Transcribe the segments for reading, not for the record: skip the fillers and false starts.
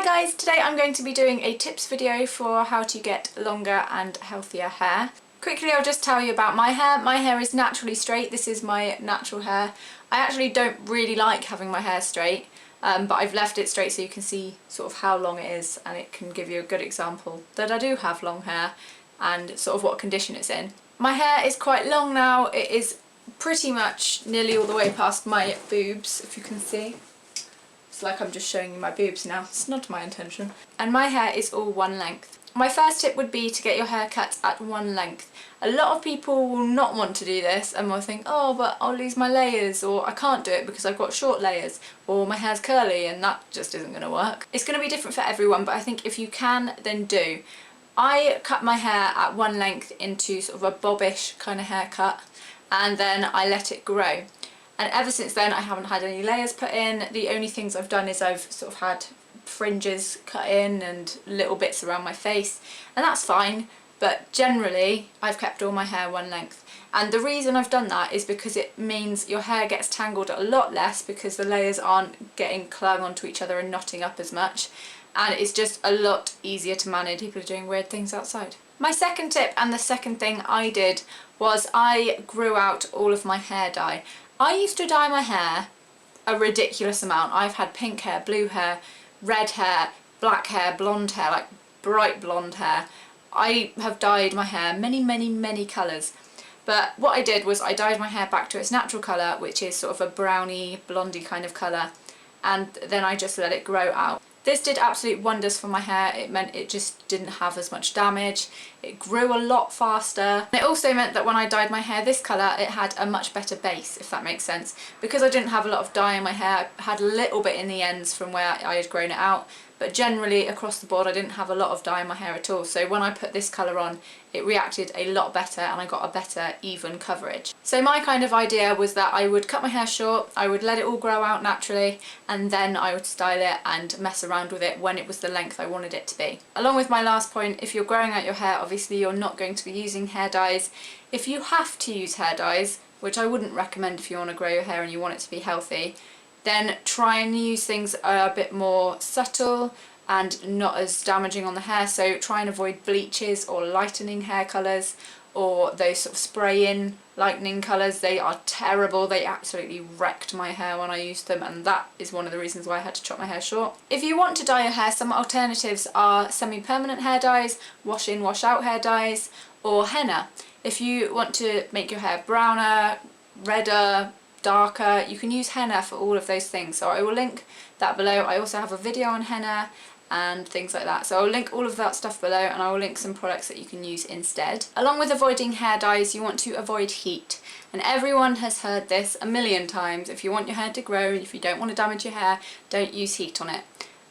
guys, today I'm going to be doing a tips video for how to get longer and healthier hair. Quickly I'll just tell you about my hair. My hair is naturally straight. This is my natural hair. I actually don't really like having my hair straight, but I've left it straight so you can see sort of how long it is, and it can give you a good example that I do have long hair and sort of what condition it's in. My hair is quite long now. It is pretty much nearly all the way past my boobs, if you can see. It's like I'm just showing you my boobs now. It's not my intention. And my hair is all one length. My first tip would be to get your hair cut at one length. A lot of people will not want to do this and will think, oh, but I'll lose my layers, or I can't do it because I've got short layers, or my hair's curly, and that just isn't going to work. It's going to be different for everyone, but I think if you can, then do. I cut my hair at one length into sort of a bobbish kind of haircut, and then I let it grow. And ever since then I haven't had any layers put in. The only things I've done is I've sort of had fringes cut in and little bits around my face, and that's fine, but generally I've kept all my hair one length. And the reason I've done that is because it means your hair gets tangled a lot less because the layers aren't getting clung onto each other and knotting up as much, and it's just a lot easier to manage. People are doing weird things outside. My second tip, and the second thing I did, was I grew out all of my hair dye. I used to dye my hair a ridiculous amount. I've had pink hair, blue hair, red hair, black hair, blonde hair, like bright blonde hair. I have dyed my hair many colours. But what I did was I dyed my hair back to its natural colour, which is sort of a browny, blondie kind of colour, and then I just let it grow out. This did absolute wonders for my hair. It meant it just didn't have as much damage. It grew a lot faster. It also meant that when I dyed my hair this colour, it had a much better base, if that makes sense. Because I didn't have a lot of dye in my hair, I had a little bit in the ends from where I had grown it out, but generally across the board I didn't have a lot of dye in my hair at all. So when I put this colour on, it reacted a lot better and I got a better even coverage. So my kind of idea was that I would cut my hair short, I would let it all grow out naturally, and then I would style it and mess around with it when it was the length I wanted it to be. Along with my last point, if you're growing out your hair, obviously you're not going to be using hair dyes. If you have to use hair dyes, which I wouldn't recommend if you want to grow your hair and you want it to be healthy, then try and use things a bit more subtle and not as damaging on the hair. So try and avoid bleaches or lightening hair colours, or those sort of spray-in lightening colours. They are terrible. They absolutely wrecked my hair when I used them, and that is one of the reasons why I had to chop my hair short. If you want to dye your hair, some alternatives are semi-permanent hair dyes, wash-in, wash-out hair dyes, or henna. If you want to make your hair browner, redder, darker, you can use henna for all of those things. So I will link that below. I also have a video on henna and things like that, so I'll link all of that stuff below, and I will link some products that you can use instead. Along with avoiding hair dyes, you want to avoid heat, and everyone has heard this a million times. If you want your hair to grow, if you don't want to damage your hair, don't use heat on it.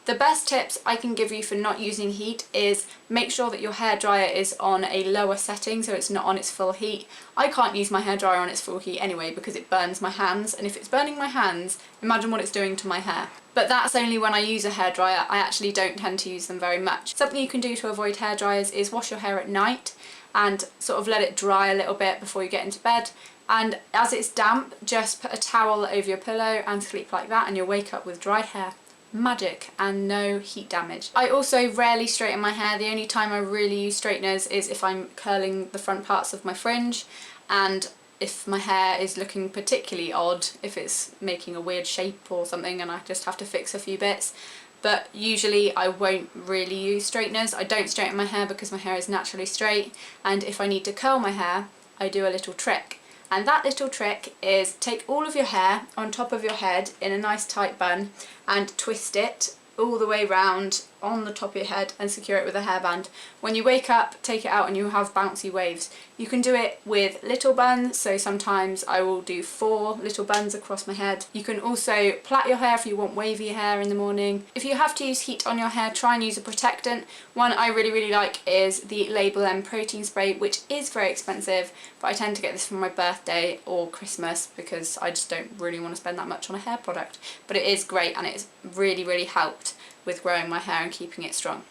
The best tips I can give you for not using heat is make sure that your hairdryer is on a lower setting, so it's not on its full heat. I can't use my hairdryer on its full heat anyway because it burns my hands, and if it's burning my hands, imagine what it's doing to my hair. But that's only when I use a hairdryer. I actually don't tend to use them very much. Something you can do to avoid hairdryers is wash your hair at night and sort of let it dry a little bit before you get into bed. And as it's damp, just put a towel over your pillow and sleep like that, and you'll wake up with dry hair. Magic, and no heat damage. I also rarely straighten my hair. The only time I really use straighteners is if I'm curling the front parts of my fringe, and if my hair is looking particularly odd, if it's making a weird shape or something and I just have to fix a few bits. But usually I won't really use straighteners. I don't straighten my hair because my hair is naturally straight, and if I need to curl my hair, I do a little trick. And that little trick is take all of your hair on top of your head in a nice tight bun and twist it all the way round on the top of your head and secure it with a hairband. When you wake up, take it out and you have bouncy waves. You can do it with little buns, so sometimes I will do 4 little buns across my head. You can also plait your hair if you want wavy hair in the morning. If you have to use heat on your hair, try and use a protectant. One I really like is the Label M protein spray, which is very expensive, but I tend to get this for my birthday or Christmas because I just don't really want to spend that much on a hair product. But it is great, and it's really helped with growing my hair and keeping it strong.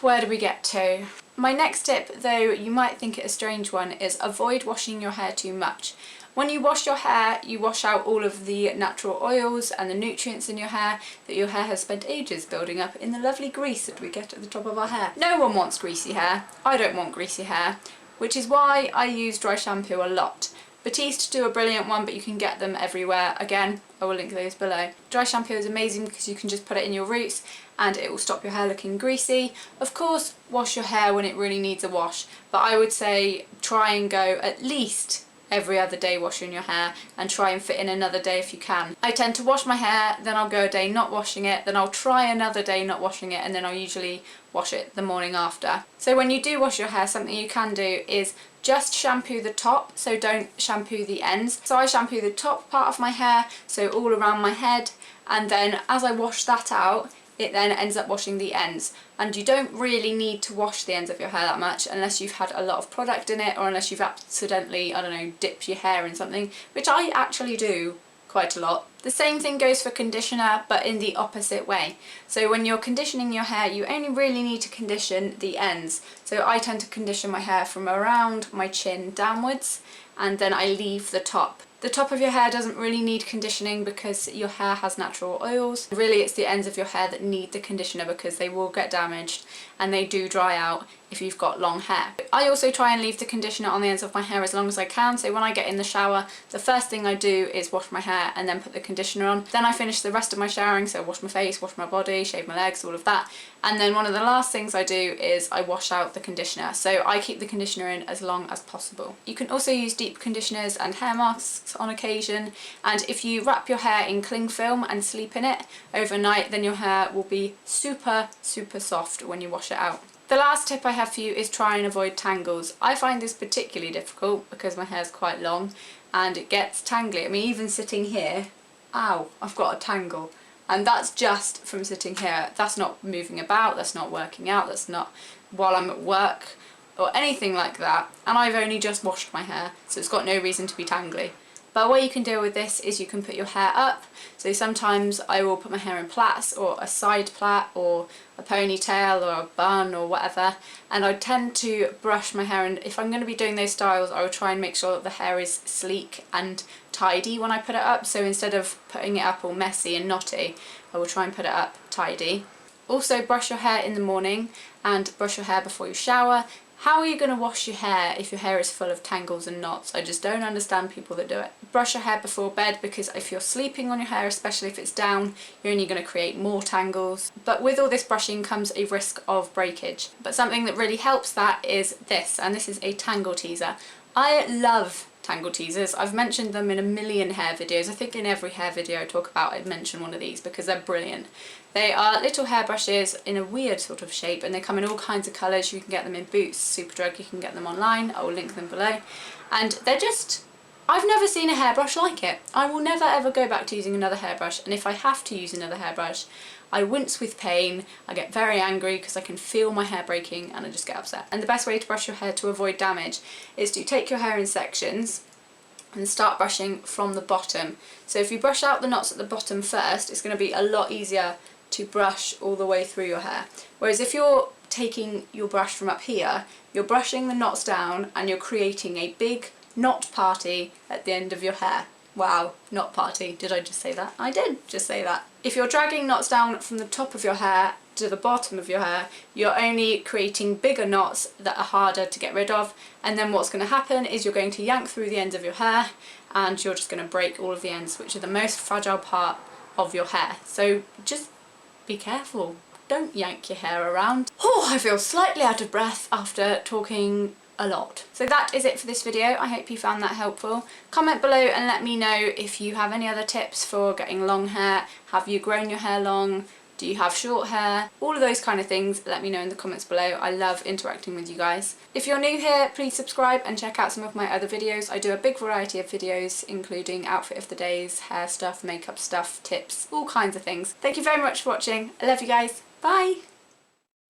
Where do we get to? My next tip, though you might think it a strange one, is avoid washing your hair too much. When you wash your hair, you wash out all of the natural oils and the nutrients in your hair that your hair has spent ages building up in the lovely grease that we get at the top of our hair. No one wants greasy hair. I don't want greasy hair, which is why I use dry shampoo a lot. Batiste do a brilliant one, but you can get them everywhere. Again, I will link those below. Dry shampoo is amazing because you can just put it in your roots and it will stop your hair looking greasy. Of course, wash your hair when it really needs a wash, but I would say try and go at least every other day washing your hair, and try and fit in another day if you can. I tend to wash my hair, then I'll go a day not washing it, then I'll try another day not washing it, and then I'll usually wash it the morning after. So when you do wash your hair, something you can do is just shampoo the top, so don't shampoo the ends. So I shampoo the top part of my hair, so all around my head, and then as I wash that out, it then ends up washing the ends. And you don't really need to wash the ends of your hair that much unless you've had a lot of product in it, or unless you've accidentally, I don't know, dipped your hair in something, which I actually do quite a lot. The same thing goes for conditioner, but in the opposite way. So when you're conditioning your hair, you only really need to condition the ends. So I tend to condition my hair from around my chin downwards, and then I leave the top. The top of your hair doesn't really need conditioning because your hair has natural oils. Really, it's the ends of your hair that need the conditioner because they will get damaged and they do dry out if you've got long hair. I also try and leave the conditioner on the ends of my hair as long as I can, so when I get in the shower, the first thing I do is wash my hair and then put the conditioner on. Then I finish the rest of my showering, so wash my face, wash my body, shave my legs, all of that. And then one of the last things I do is I wash out the conditioner, so I keep the conditioner in as long as possible. You can also use deep conditioners and hair masks on occasion, and if you wrap your hair in cling film and sleep in it overnight, then your hair will be super soft when you wash it out. The last tip I have for you is try and avoid tangles. I find this particularly difficult because my hair is quite long and it gets tangly. I mean, even sitting here, ow, I've got a tangle. And that's just from sitting here. That's not moving about, that's not working out, that's not while I'm at work or anything like that. And I've only just washed my hair, so it's got no reason to be tangly. But a way you can deal with this is you can put your hair up. So sometimes I will put my hair in plaits, or a side plait, or a ponytail, or a bun, or whatever. And I tend to brush my hair, and if I'm going to be doing those styles, I will try and make sure that the hair is sleek and tidy when I put it up. So instead of putting it up all messy and knotty, I will try and put it up tidy. Also, brush your hair in the morning and brush your hair before you shower. How are you going to wash your hair if your hair is full of tangles and knots? I just don't understand people that do it. Brush your hair before bed, because if you're sleeping on your hair, especially if it's down, you're only going to create more tangles. But with all this brushing comes a risk of breakage. But something that really helps that is this, and this is a tangle teaser. I love tangle teasers. I've mentioned them in a million hair videos. I think in every hair video I talk about, I mention one of these because they're brilliant. They are little hairbrushes in a weird sort of shape, and they come in all kinds of colours. You can get them in Boots, Superdrug, you can get them online. I will link them below. And they're just, I've never seen a hairbrush like it. I will never ever go back to using another hairbrush, and if I have to use another hairbrush, I wince with pain, I get very angry because I can feel my hair breaking and I just get upset. And the best way to brush your hair to avoid damage is to take your hair in sections and start brushing from the bottom. So if you brush out the knots at the bottom first, it's going to be a lot easier to brush all the way through your hair. Whereas if you're taking your brush from up here, you're brushing the knots down and you're creating a big knot party at the end of your hair. Wow, knot party. Did I just say that? I did just say that. If you're dragging knots down from the top of your hair to the bottom of your hair, you're only creating bigger knots that are harder to get rid of, and then what's going to happen is you're going to yank through the ends of your hair and you're just going to break all of the ends, which are the most fragile part of your hair. So just be careful. Don't yank your hair around. Oh, I feel slightly out of breath after talking a lot. So that is it for this video. I hope you found that helpful. Comment below and let me know if you have any other tips for getting long hair. Have you grown your hair long? Do you have short hair? All of those kind of things, let me know in the comments below. I love interacting with you guys. If you're new here, please subscribe and check out some of my other videos. I do a big variety of videos, including outfit of the days, hair stuff, makeup stuff, tips, all kinds of things. Thank you very much for watching. I love you guys. Bye!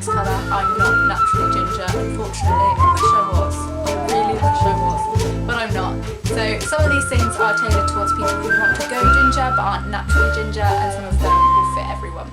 Colour. I'm not naturally ginger, unfortunately. I wish I was. I really wish I was, but I'm not. So some of these things are tailored towards people who want to go ginger but aren't naturally ginger, and some of them will fit everyone.